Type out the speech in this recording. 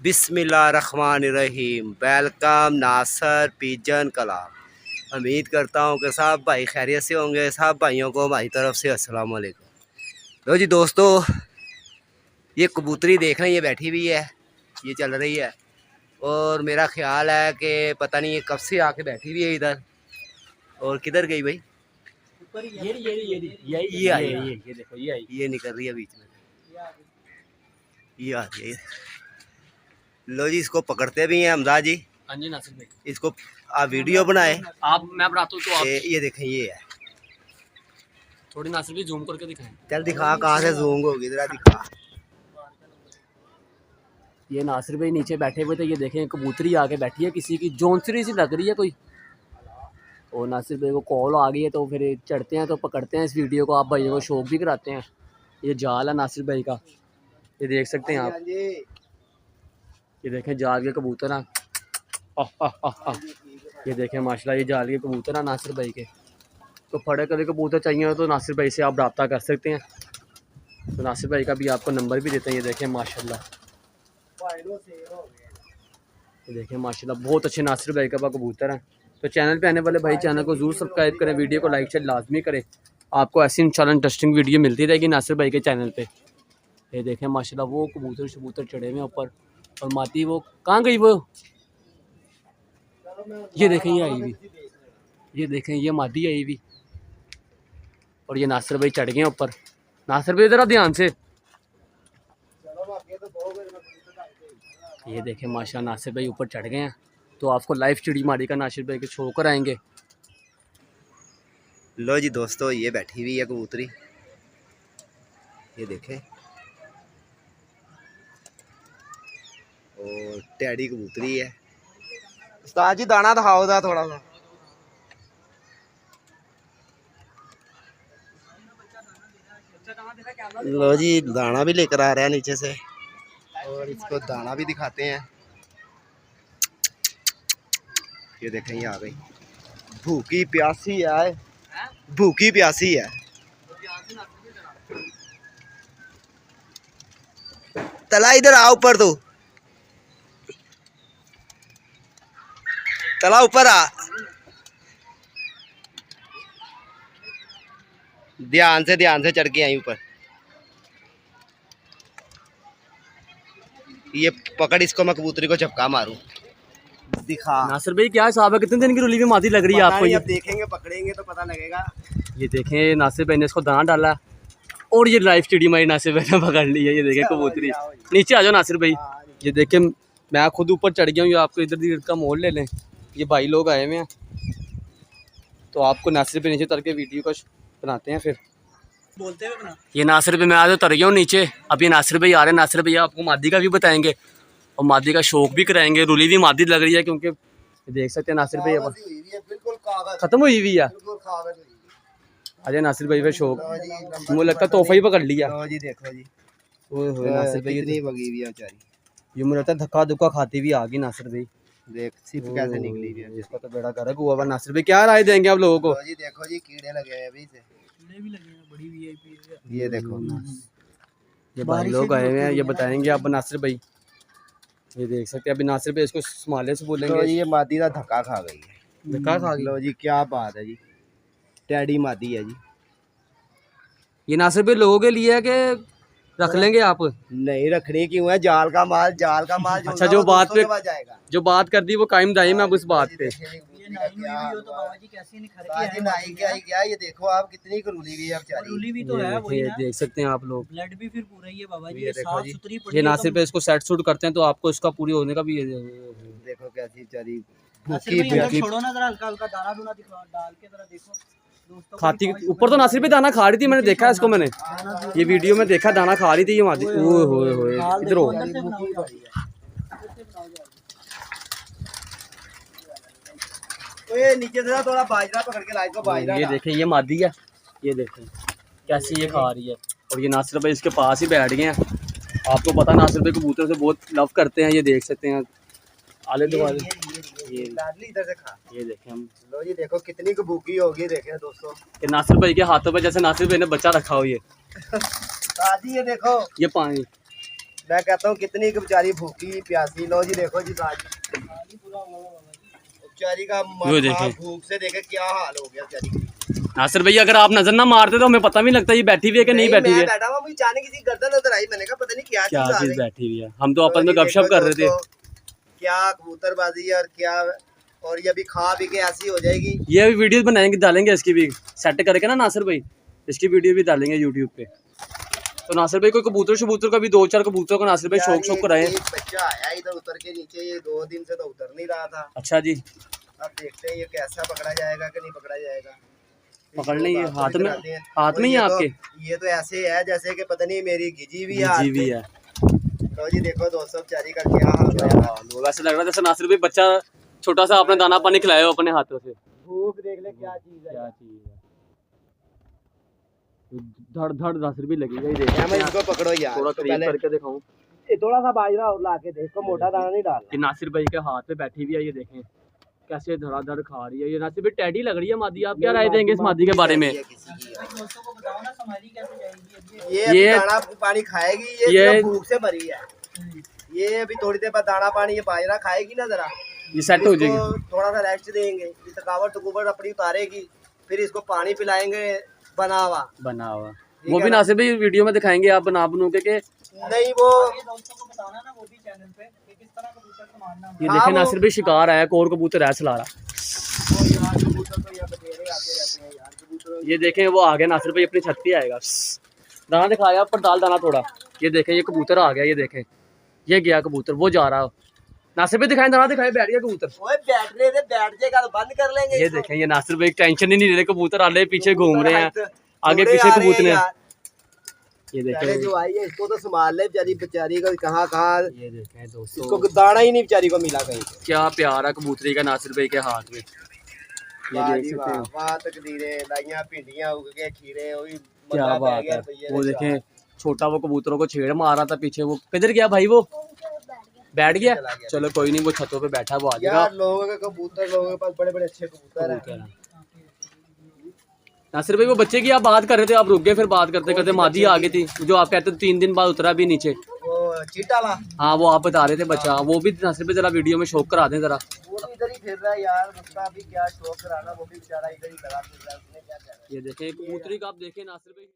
बिस्मिल्लाहिर्रहमानिर्रहीम। वेलकम नासर pigeon club. उम्मीद करता हूँ कि सब भाई खैरियत से होंगे। सब भाइयों को हमारी तरफ से अस्सलाम वालेकुम। लो जी दोस्तों, ये कबूतरी देख रहे हैं, ये बैठी हुई है, ये चल रही है और मेरा ख्याल है कि पता नहीं ये कब से आके बैठी हुई है इधर। और किधर गई भाई? ये आई, ये देखो, ये आई, ये निकल रही है बीच में, ये आ रही है। लो जी, इसको पकड़ते भी हैं हमजा जी। हाँ जी नासिर भाई, इसको आप वीडियो बनाए, आप मैं बनाता हूँ तो आप ये देखें, ये है। थोड़ी नासिर भाई जूम करके दिखाएं। चल दिखा, कहाँ से जूम होगी, जरा दिखा। ये नासिर भाई नीचे बैठे हुए थे, ये देखें कबूतरी आके बैठी है, किसी की जोंसरी सी लग रही है कोई। और नासिर भाई को कॉल आ गई है तो फिर चढ़ते हैं तो पकड़ते हैं इस वीडियो को, आप भाइयों को शौक भी कराते हैं। ये जाल है नासिर भाई का, ये देख सकते हैं आप, ये देखें जाल के कबूतर हैं। ये देखें माशाल्लाह, ये जाल के कबूतर हैं नासिर भाई के। तो फड़े करे कबूतर चाहिए हो तो नासिर भाई से आप रब्ता कर सकते हैं। तो नासिर भाई का भी आपको नंबर भी देते हैं। ये देखें माशाल्लाह, ये देखें माशाल्लाह, बहुत अच्छे नासिर भाई का कबूतर हैं। तो चैनल पे आने वाले भाई चैनल को ज़रूर सब्सक्राइब करें, वीडियो को लाइक शेयर लाजमी करें। आपको ऐसी इंशाल्लाह इंटरेस्टिंग वीडियो मिलती रहेगी नासिर भाई के चैनल पे। ये देखें माशाल्लाह, वो कबूतर चढ़े हुए ऊपर, और माती वो कहाँ गई वो, ये देखें ये आई हुई, ये देखें ये मादी आई हुई, और ये नासिर भाई चढ़ गए ऊपर। नासिर भाई ज़रा ध्यान से, ये देखें माशाल्लाह नासिर भाई ऊपर चढ़ गए हैं। तो आपको लाइव चिड़ी मारी का नासिर भाई के शो कर आएंगे। लो जी दोस्तों, ये बैठी हुई है कबूतरी, ये देखें, और टैडी कबूतरी है। उस्ताद जी दाना दिखाओ दा थोड़ा सा। लो जी, दाना भी लेकर आ रहा है नीचे से, और इसको दाना भी दिखाते हैं। ये देखें, ये आ गई, भूखी प्यासी है, भूखी प्यासी है। तला इधर आ, ऊपर तू, तला ऊपर आ, ध्यान से चढ़ के आई ऊपर। ये पकड़, इसको मैं कबूतरी को झपका मारूं, दिखा। नासिर भाई क्या हिसाब है, कितने दिन की रुली हुई मादी लग रही है आपको? ये अब देखेंगे, पकड़ेंगे तो पता लगेगा। ये देखें नासिर भाई ने इसको दाना डाला, और ये लाइव चिड़ी मारी नासिर भाई ने पकड़ ली है। ये देखें कबूतरी, नीचे आ जाओ नासिर भाई। ये देखें मैं खुद ऊपर चढ़ गया हूँ, आपको इधर उधर का मोड़ ले लें। ये भाई लोग आए हुए हैं, तो आपको नासिर भाई नीचे उतर के वीडियो का बनाते हैं फिर बोलते हुए बना। ये नासिर भाई मैं आज उतर गया हूँ नीचे, अब ये नासिर भाई आ रहे हैं। नासिर भैया आपको मादी का भी बताएंगे और मादी का शौक भी कराएंगे। रुली भी मादी लग रही है, क्योंकि देख सकते हैं नासिर भाई खत्म हुई हुई है। अजय नासिर भाई फिर शौक, मुझे लगता है तोहफा ही पकड़ लिया। जी देखो जी, ओए नासिर भाई कितनी बगी हुई है बेचारी। ये मुझे लगता है धक्का धुक्का खाती भी आ गई नासिर भाई। देख सिर्फ कैसे निकली हुई है, इसका तो बेड़ा गर्क हुआ हुआ। नासिर भाई क्या राय देंगे आप लोगों को? जी देखो जी, कीड़े लगे हैं अभी से, कीड़े भी लगे हैं, बड़ी वीआईपी है। ये देखो, ये भाई लोग आए हुए हैं, ये बताएंगे आप नासिर भाई। ये देख सकते हैं अभी नासिर भाई इसको संभाले से बोलेंगे। ये मादी का धक्का खा गई है, धक्का खा गई। लो जी, क्या बात है जी, टैडी मादी है जी। ये नासिर भाई लोगों के लिए है कि रख लेंगे आप? नहीं रखने क्यों है, जाल का माल, जाल का माल। अच्छा, जो बात पे जो बात कर दी वो कायम दायम है अब उस बात पे। ये देखो आप, कितनी करूली गई है बेचारी। ये देख सकते हैं आप लोग, ब्लड भी फिर पूरा ही है बाबा जी, ये देखो साफ जी। सुथरी ये नासिर पे इसको सेट सूट करते हैं तो आपको इसका पूरी होने का भी देखो कैसी बेचारी नासिर भाई अंदर छोड़ो ना जरा, हल्का हल्का दाना दूना दिखा डाल के जरा देखो दोस्तों। खाती ऊपर तो नासिर पे दाना खा रही थी, मैंने देखा इसको, मैंने ये वीडियो में देखा दाना खा रही थी ये मादी। ओए होए होए, इधर हो। ये नीचे से थोड़ा बाजरा पकड़ के ला, इसको बाजरा। ये देखें ये मादी है, ये देखें कैसी ये खा रही है। और ये नासिर भाई इसके पास ही बैठ गए हैं। आपको पता नासिर भाई कबूतर से बहुत लव करते हैं। ये देख सकते हैं आले दुआले, ये लाडली इधर से खा। ये देखें हम। लो जी देखो कितनी कबूकी होगी, देखें दोस्तों। कि नासिर भाई के हाथों पे जैसे नासिर भाई ने बच्चा रखा हो। ये ताजी, ये देखो, ये पानी, मैं कहता हूँ कितनी की बेचारी भूखी प्यासी। लो जी देखो जी ताज बेचारी का वो देखें। भूख से देखे क्या हाल हो गया बेचारी का। नासिर भाई अगर आप नजर ना मारते तो हमें पता भी नहीं लगता ये बैठी हुई है कि नहीं बैठी हुई मैं है। बैठा हुआ, मुझे अचानक किसी गर्दन नजर आई, मैंने कहा पता नहीं क्या क्या चीज आ चीज गई। बैठी हुई है, हम तो आपस में जी गपशप देखो कर रहे थे। दोस्तों, क्या कबूतरबाजी और क्या, और ये अभी खा पी के ऐसी हो जाएगी। ये भी वीडियो बनाएंगे, डालेंगे इसकी भी सेट करके ना नासिर भाई, इसकी वीडियो भी डालेंगे यूट्यूब पे। तो नासिर भाई कोई कबूतर शबूतर का भी 2-4 कबूतरों को नासिर भाई यार शौक ये कराए। एक बच्चा आया इधर उतर के नीचे, ये 2 दिन से तो उतर नहीं रहा था। अच्छा जी, अब देखते हैं ये कैसा पकड़ा जाएगा कि नहीं पकड़ा जाएगा। पकड़ लेंगे इसको हाथ में, कराते हैं। हाथ में ही है और आपके। ये तो ऐसे है जैसे कि पता नहीं मेरी घिजी भी है जी हाथ भी में। है। तो जी देखो दोस्तों बेचारी का क्या हाल है। वैसे लग रहा है जैसे नासिर भाई बच्चा छोटा सा आपने दाना पानी खिलाया हो अपने हाथों से। भूख देख ले क्या चीज है। क्या चीज है, धड़ धड़ नासिर भी लगेगा ही। देखिए मैं इसको पकड़ो यार, थोड़ा तो करीब पहले करके दिखाऊं ये थोड़ा सा बाजरा और ला के देखो, मोटा दाना नहीं डालना। कि नासिर भाई के हाथ पे बैठी हुई है। ये देखें कैसे धड़ाधड़ खा रही है। ये नासिर भाई टैडी लग रही है मादी। आप क्या राय देंगे इस मादी के बारे में? दोस्तों को बताओ ना समाधि कैसे जाएगी अब ये दाना पानी खाएगी, ये ये सिर्फ भूख से मरी है। ये अभी थोड़ी देर बाद दाना पानी ये बाजरा खाएगी ना, जरा ये सेट हो जाएगी। इसको थोड़ा सा रेस्ट देंगे, ये थकावट टुकुवट अपनी उतारेगी, फिर इसको पानी पिलाएंगे बना हुआ। वो भी नासिर भाई वीडियो में दिखाएंगे आप बना बनू के नहीं वो ये दोस्तों को बताना ना वो भी चैनल पे कि किस तरह कबूतर को मारना है। ये हाँ, देखे वो- नासिर भाई शिकार आया, एक और कबूतर है चला रहा। वो यार कबूतर तो ये बतेरे आते रहते हैं यार कबूतर। ये देखें वो आ गया नासिर भाई अपनी छत पे आएगा। दाना दिखाया पर डाल दाना थोड़ा। ये देखें ये कबूतर आ गया। ये देखें ये गया कबूतर, वो जा रहा। नासिर भाई दिखाएं, दाना दिखाए, बैठ गया कबूतर। ओए बैठने दे, बैठ जाएगा तो बंद कर लेंगे ये इसको। देखें ये नासिर भाई टेंशन ही नहीं ले रहे, कबूतर आले पीछे घूम रहे हैं, आगे थोड़े पीछे आ रहे हैं कबूतर हैं। यार। ये पहले देखें, जो आई है इसको तो संभाल ले, बेचारी बेचारी को कहाँ कहाँ ये देखें दोस्तों इसको दाना ही नहीं बेचारी को मिला कहीं पे। क्या प्यार है कबूतरी का नासिर भाई के हाथ में। ये वाह देख जी सकते वाह, हैं वाह तकदीरें, लाइयां भिंडियां उग के खीरे, वो भी क्या मजा बात पै गया है। रुपये वो में देखें छोटा वो कबूतरों को छेड़ मार रहा था पीछे, वो किधर गया भाई? वो बैठ गया। चला गया। चलो कोई नहीं, वो छतों पे बैठा, वो आ जाएगा। यार लोगों के कबूतर, लोगों के पास बड़े बड़े अच्छे कबूतर हैं। नासिर भाई वो बच्चे की आप बात कर रहे थे, आप रुक गए, फिर बात करते करते मादी आ गई थी जो आप कहते थे 3 दिन बाद उतरा भी नीचे। वो चीटाला हाँ वो आप बता रहे थे बच्चा, वो भी नासिर भाई जरा वीडियो में शौक करा दें जरा। वो भी इधर ही फिर रहा है यार, उसका भी क्या शौक कराना, वो भी बेचारा इधर ही लगा फिर रहा है, उसने क्या करना है। ये देखें कबूतरी का आप देखें नासिर भाई।